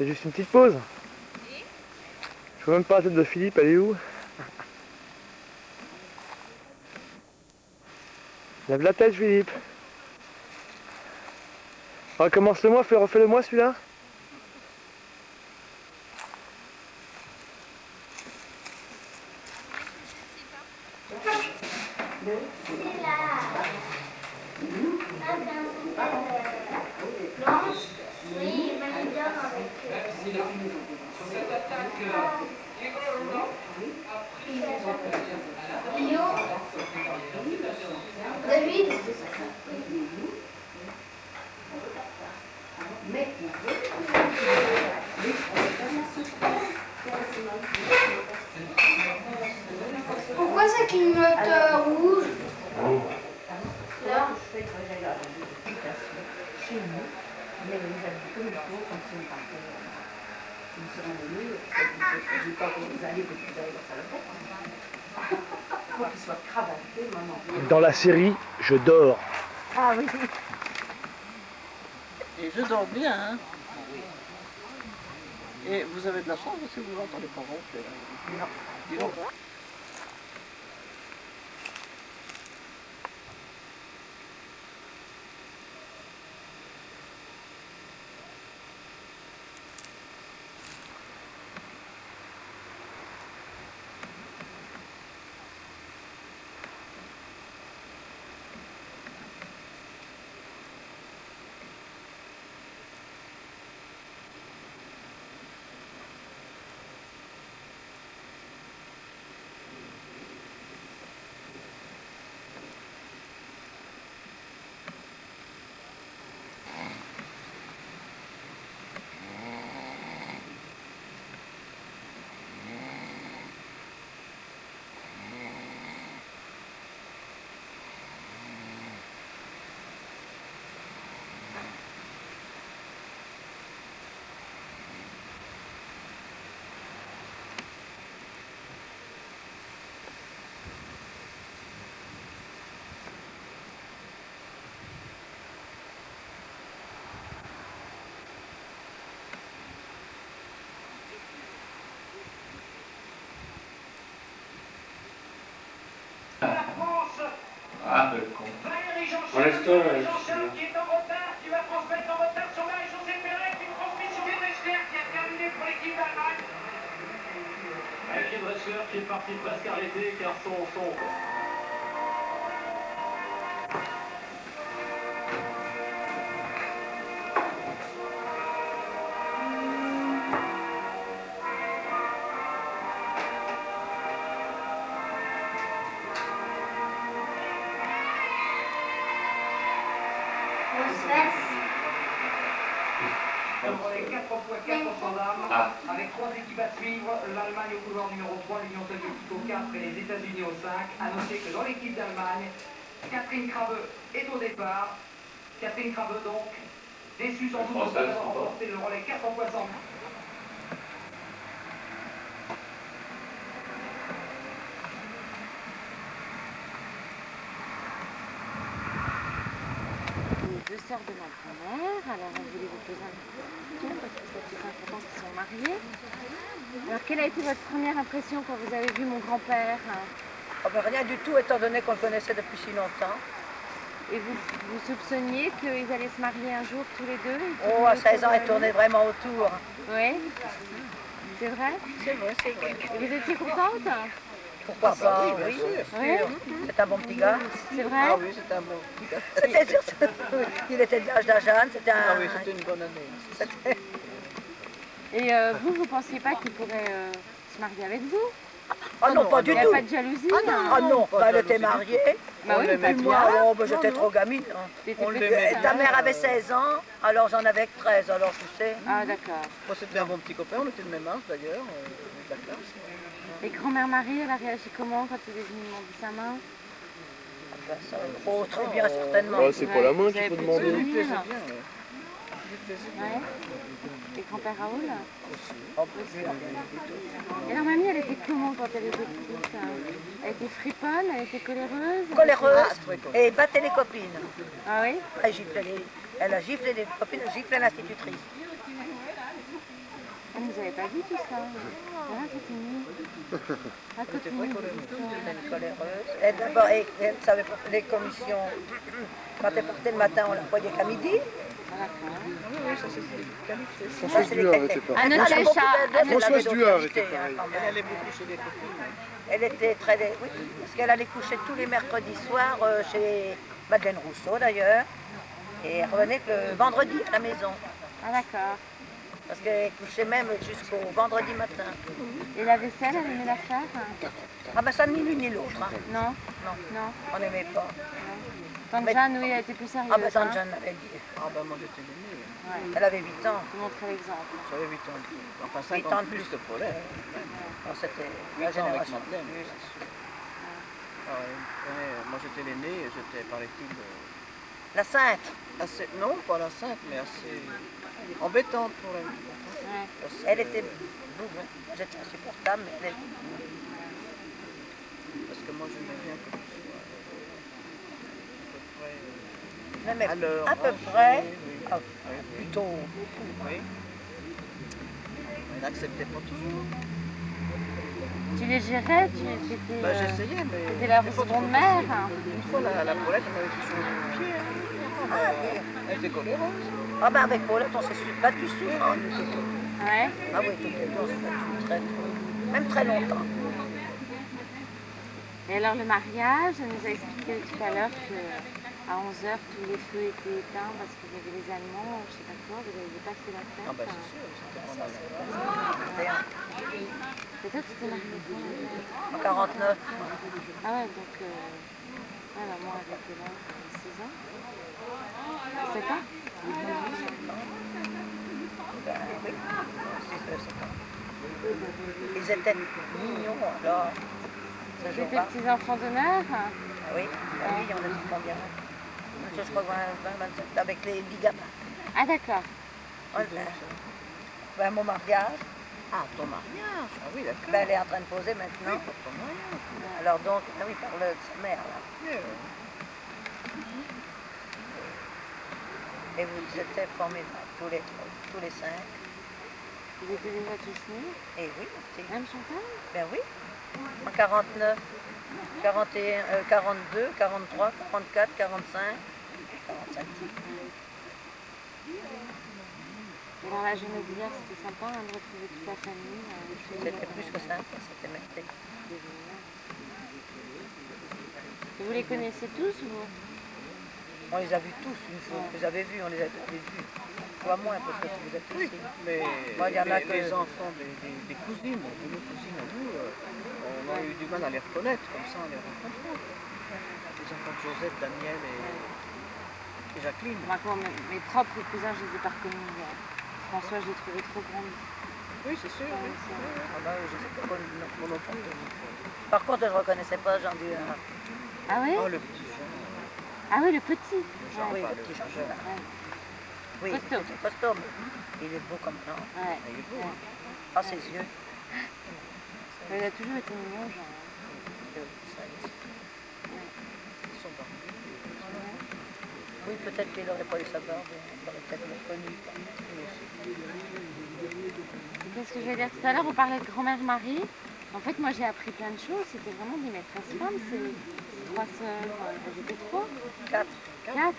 C'est juste une petite pause. Je vois même pas la tête de Philippe, elle est où? Lève la tête, Philippe. Recommence-le-moi, refais-le-moi celui-là. Oui, valideur avec Lyon. David. Pourquoi ça clignote rouge? Là. Mais vous avez comme il faut, comme si on partait, une seconde de nuit, je dis pas que vous allez dans sa tête. Il faut qu'il soit cravaté, maman. Dans la série, je dors. Ah oui. Et je dors bien, hein. Et vous avez de la chance parce que vous n'entendez pas ronfler. Non. Dis donc. Ah, le con. Jean-Charles qui est en retard, qui va transmettre en retard sur Marie-Josée Perret, une transmission de Dressler qui a terminé pour l'équipe d'Allemagne. Avec Dressler qui est parti presque arrêté car son Pour les 4x4 standards, avec 3 équipes à suivre, l'Allemagne au couloir numéro 3, l'Union soviétique au 4 et les États-Unis au 5. A noter que dans l'équipe d'Allemagne, Catherine Krabbe est au départ. Catherine Krabbe donc, déçue sans doute d'avoir remporté le relais 4x100. Deux sœurs de ma grand-mère, alors on voulait vous poser un petit question parce que ça fait 50 ans qu'ils sont mariés. Alors quelle a été votre première impression quand vous avez vu mon grand-père? Oh ben, rien du tout, étant donné qu'on le connaissait depuis si longtemps. Et vous soupçonniez qu'ils allaient se marier un jour tous les deux? Oh, à 16 ans, elle tournait vraiment autour. Oui. C'est vrai? C'est vrai, c'est vrai. Et vous étiez contente? Pourquoi pas? Oui, Oui. c'est un bon petit gars. C'est vrai? Ah oui, c'était un bon petit gars. C'était sûr, il était de l'âge d'Ajane, c'était un... Ah oui, c'était une bonne année. Et vous pensiez pas qu'il pourrait se marier avec vous? Ah non, pas du Il n'y a tout. pas de jalousie? Ah non, bah, elle était mariée. Bah oui, Puis moi, oh, bah, j'étais trop gamine. Hein. T'étais On petite, l'aimait. hein. Ta mère avait 16 ans, alors j'en avais 13, alors tu sais. Ah d'accord. Moi, c'était un bon petit copain, on était de même âge d'ailleurs, de la classe. Et grand-mère Marie, elle a réagi comment quand il est venu demander sa main? Oh, très bien, certainement. Ouais, c'est pas la main Vous qu'il avez faut pu demander. se Ça lui plaisait souvenir? bien, ouais. Ça lui plaisait bien. Ouais. Et grand-père Raoul? Oh, Et alors mamie, elle était comment quand elle était petite? Elle était friponne, elle était coléreuse? Coléreuse et battait les copines. Ah oui? Elle a giflé les copines, elle giflait l'institutrice. Ah, vous n'avez pas vu tout ça? Voilà, c'était mieux. Ah, C'est vrai qu'on est une coléreuse. Et d'abord, elle savait pas les commissions. Quand elle partait le matin, on la voyait qu'à midi. Françoise Duhard était pas. Ah, notre chat. Françoise Duhard était pareil. Elle allait beaucoup chez les copines. Elle était très... Oui, parce qu'elle allait coucher tous les mercredis soirs chez Madeleine Rousseau d'ailleurs. Et elle revenait que le vendredi à la maison. Ah, d'accord. Parce qu'elle couchait même jusqu'au vendredi matin. Et la vaisselle, elle aimait la faire? Ah ben ça, ni l'une ni l'autre. Hein. Non? Non, Non. on n'aimait pas. Tante Mais- Jeanne, oui, elle était plus sérieuse. Ah ben Tante hein. Jeanne avait dit. Ah ben moi j'étais l'aîné. Ouais. Elle avait 8 ans. Tu montrais l'exemple. J'avais 8 ans de plus. Enfin 8 5 ans ans de de plus plus. que Paulette. Alors, c'était 8 la ans avec génération. Madeleine. Ah ouais, moi j'étais l'aîné et j'étais, paraît-il, La Sainte. assez, non pas la sainte, mais assez embêtante pour elle. Ouais. Elle était... J'étais insupportable, mais elle... Parce que moi j'aimais bien que tu sois à peu près Mais à l'heure. à peu rangé, près, oui. ah, Oui, oui. plutôt... Oui. Elle n'acceptait pas toujours. Tu les gérais? Tu étais, Bah, j'essayais, mais. c'était leur c'était pas seconde trop mère? facile. Une fois, la Paulette, elle m'avait touché le pied. Hein. Elle était coléreuse. Ah ben avec Paulette, on s'est battu souvent. Ouais. Ah oui, toutes les deux, on s'est battu très, même très longtemps. Et alors le mariage, elle nous a expliqué tout à l'heure qu'à 11h, tous les feux étaient éteints parce qu'il y avait les Allemands, je sais pas quoi, vous aviez passé la fête. Ah, bah, c'est sûr, c'était pendant la. Et toi, tu t'es mariée quand? En 49. Ah ouais, donc ouais, maman avait quel âge? 6 ans? 7 ans? Ben, oui, 6 ans. Ils étaient mignons, alors. Ce Vous étiez jour-là. petits-enfants d'honneur? Ah oui, ben oui, on a dit combien? Je crois 27, avec les 10 gamins. Ah d'accord. Ben, mon mariage, Ah, ton mariage. Ah oui, d'accord. ben, elle est en train de poser maintenant. Pour ton mariage. Alors donc, ah oui, il parle de sa mère là. Yeah. Et vous étiez formidables, tous les 5. Vous étiez déjà tous nés? Et oui, ma petite. Même Chantal? Ben oui. En 49, 41, 42, 43, 44, 45, 45. Et dans la jeunesse d'hier, c'était sympa hein, de retrouver toute la famille. C'était plus que ça, c'était magnifique. Et vous les connaissez tous, vous? On les a vus tous une fois. Vous avez vu, on les a tous vus. Toi moins, parce que vous êtes Oui, ici. mais Moi, il y en a les que- enfants des cousines, de nos cousines à nous, on a eu du mal à les reconnaître, comme ça on les rencontre pas. Les enfants de Josette, Daniel et Jacqueline. Moi, quand mes propres cousins, je les ai pas reconnus. François, je l'ai trouvé trop grande. Oui, c'est sûr. Ouais, oui. c'est- Ah bah, je sais pas quoi, non plus. Par contre, je ne reconnaissais pas Jean-Duhard. Ah oui? Oh, le petit jeune. Ah oui, le petit. Jean, Oui, pas le petit Jean-Duhard. Ouais. Oui, Costaud. c'est costaud, mais il est beau comme ça. Ouais. Il est beau. Ouais. Ah, ses yeux. Il a toujours été mignon, Jean. Ils sont barbus. Oui, peut-être qu'il n'aurait pas eu sa barbe, il aurait peut-être reconnu. Et qu'est-ce que je vais dire tout à l'heure? On parlait de grand-mère Marie. En fait, moi, j'ai appris plein de choses. C'était vraiment des maîtresses femmes. Ces 3 sœurs. Elles étaient 3, 4. 4.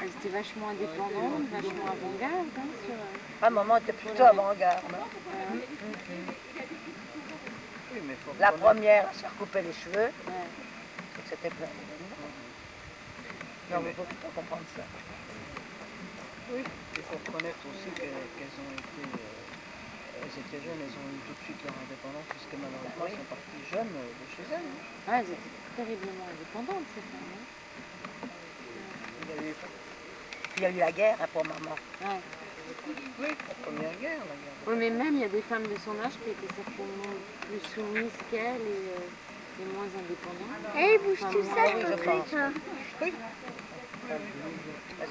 Elles étaient vachement indépendantes, vachement avant-garde. Hein, sur, Ah, maman était plutôt avant-garde. Oui, mais faut La reconnaître- première à se recouper les cheveux, ouais. c'est que c'était plein. Non, mais il faut pas comprendre ça. Oui, il faut reconnaître aussi qu'elles ont été, elles étaient jeunes, elles ont eu tout de suite leur indépendance, puisque malheureusement elles sont parties jeunes de chez elles. Hein. Ouais, elles étaient terriblement indépendantes, ces femmes. Hein. Il y a eu la guerre hein, pour maman. Ouais. Oui, la première guerre, la guerre. Oui, mais même, il y a des femmes de son âge qui étaient certainement plus soumises qu'elle et moins indépendantes. Et il bouge Enfin, tout moi, seul, oui, je mon pense. truc. Hein.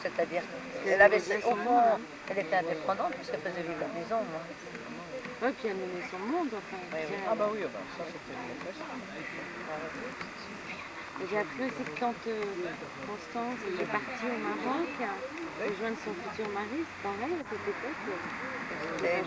C'est-à-dire qu'elle avait, au fond, elle était indépendante parce qu'elle faisait vivre la maison. Moi. Ouais, puis elle menait son monde, enfin. Oui, oui. je Ah dirais. bah oui, bah, ça c'était une maîtresse. Et j'ai appris aussi que quand Constance était partie au Maroc, rejoindre son futur mari, c'est pareil à cette époque. C'était